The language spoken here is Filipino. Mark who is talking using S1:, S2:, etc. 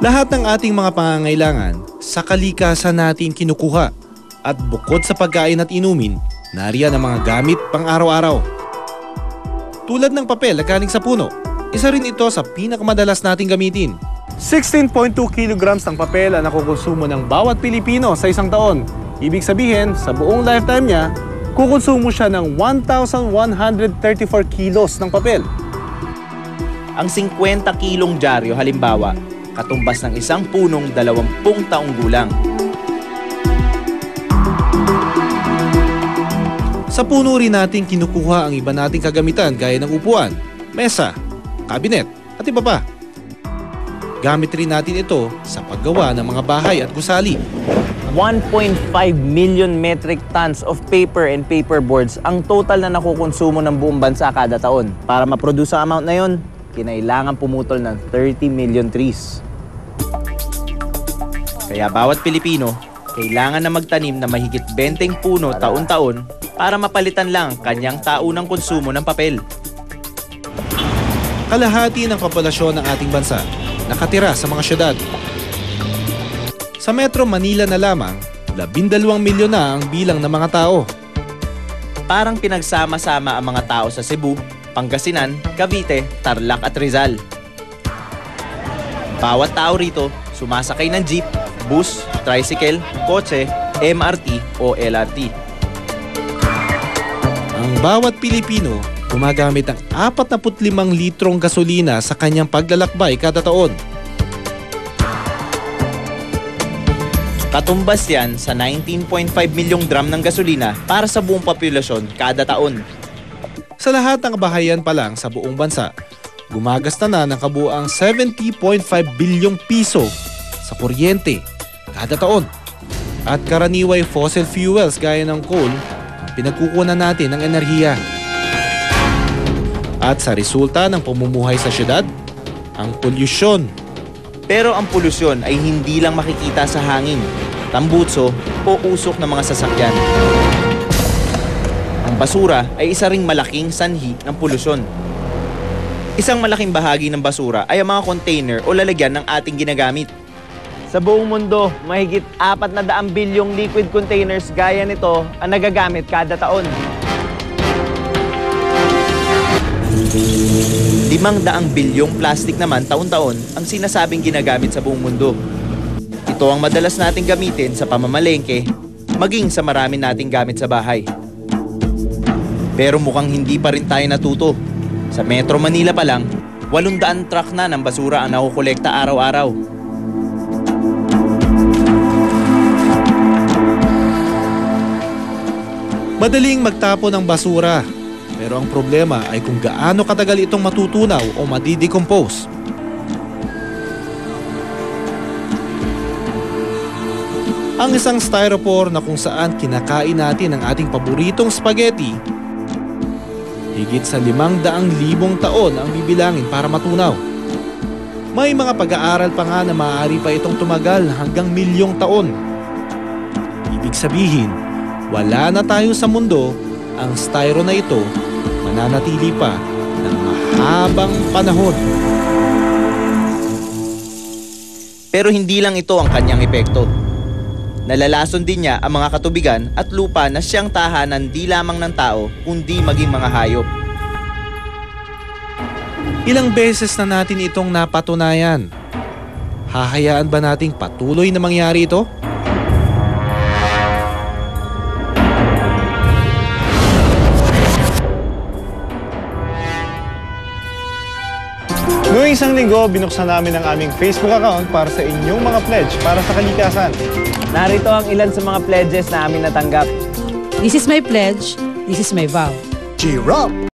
S1: Lahat ng ating mga pangangailangan sa kalikasan natin kinukuha at bukod sa pagkain at inumin, nariyan ang mga gamit pang araw-araw. Tulad ng papel na galing sa puno, isa rin ito sa pinakamadalas nating gamitin. 16.2 kilograms ng papel ang nakukonsumo ng bawat Pilipino sa isang taon. Ibig sabihin, sa buong lifetime niya, kukonsumo siya ng 1,134 kilos ng papel.
S2: Ang 50 kilong dyaryo halimbawa, katumbas ng isang punong 20 taong gulang.
S1: Sa puno rin natin kinukuha ang iba nating kagamitan gaya ng upuan, mesa, kabinet at iba pa. Gamit rin natin ito sa paggawa ng mga bahay at gusali.
S2: 1.5 million metric tons of paper and paperboards ang total na nakukonsumo ng buong bansa kada taon. Para ma-produce ang amount na yon, kinailangan pumutol ng 30 million trees. Kaya bawat Pilipino, kailangan na magtanim na mahigit 20 puno taon-taon para mapalitan lang kanyang taunang konsumo ng papel.
S1: Kalahati ng populasyon ng ating bansa nakatira sa mga syudad. Sa Metro Manila na lamang, 12 milyon na ang bilang ng mga tao.
S2: Parang pinagsama-sama ang mga tao sa Cebu, Pangasinan, Cavite, Tarlac at Rizal. Bawat tao rito sumasakay ng jeep, bus, tricycle, kotse, MRT o LRT.
S1: Ang bawat Pilipino gumagamit ng 45 litrong gasolina sa kanyang paglalakbay kada taon.
S2: Katumbas yan sa 19.5 milyong drum ng gasolina para sa buong populasyon kada taon.
S1: Sa lahat ng kabahayan pa lang sa buong bansa, gumagasta na ng kabuuang 70.5 bilyong piso sa kuryente kada taon. At karaniway fossil fuels gaya ng coal ang pinagkukunan natin ng enerhiya. At sa resulta ng pamumuhay sa syudad, ang polusyon.
S2: Pero ang polusyon ay hindi lang makikita sa hangin, tambutso o usok ng mga sasakyan. Ang basura ay isa ring malaking sanhi ng polusyon. Isang malaking bahagi ng basura ay ang mga container o lalagyan ng ating ginagamit. Sa buong mundo, mahigit 400 bilyong liquid containers gaya nito ang nagagamit kada taon. 500 bilyong plastic naman taon-taon ang sinasabing ginagamit sa buong mundo. Ito ang madalas nating gamitin sa pamamalengke, maging sa marami nating gamit sa bahay. Pero mukhang hindi pa rin tayo natuto. Sa Metro Manila pa lang, 800 truck na ng basura ang nakukolekta araw-araw.
S1: Madaling magtapon ng basura. Pero ang problema ay kung gaano katagal itong matutunaw o madidecompose. Ang isang styrofoam na kung saan kinakain natin ang ating paboritong spaghetti, higit sa 500,000 taon ang bibilangin para matunaw. May mga pag-aaral pa nga na maaari pa itong tumagal hanggang milyong taon. Ibig sabihin, wala na tayo sa mundo, ang styro na ito mananatili pa ng mahabang panahon.
S2: Pero hindi lang ito ang kanyang epekto. Nalalason din niya ang mga katubigan at lupa na siyang tahanan di lamang ng tao kundi maging mga hayop.
S1: Ilang beses na natin itong napatunayan. Hahayaan ba nating patuloy na mangyari ito?
S3: Noong isang linggo, binuksan namin ang aming Facebook account para sa inyong mga pledge para sa kalikasan.
S2: Narito ang ilan sa mga pledges na amin natanggap.
S4: This is my pledge. This is my vow.
S5: Cheer up!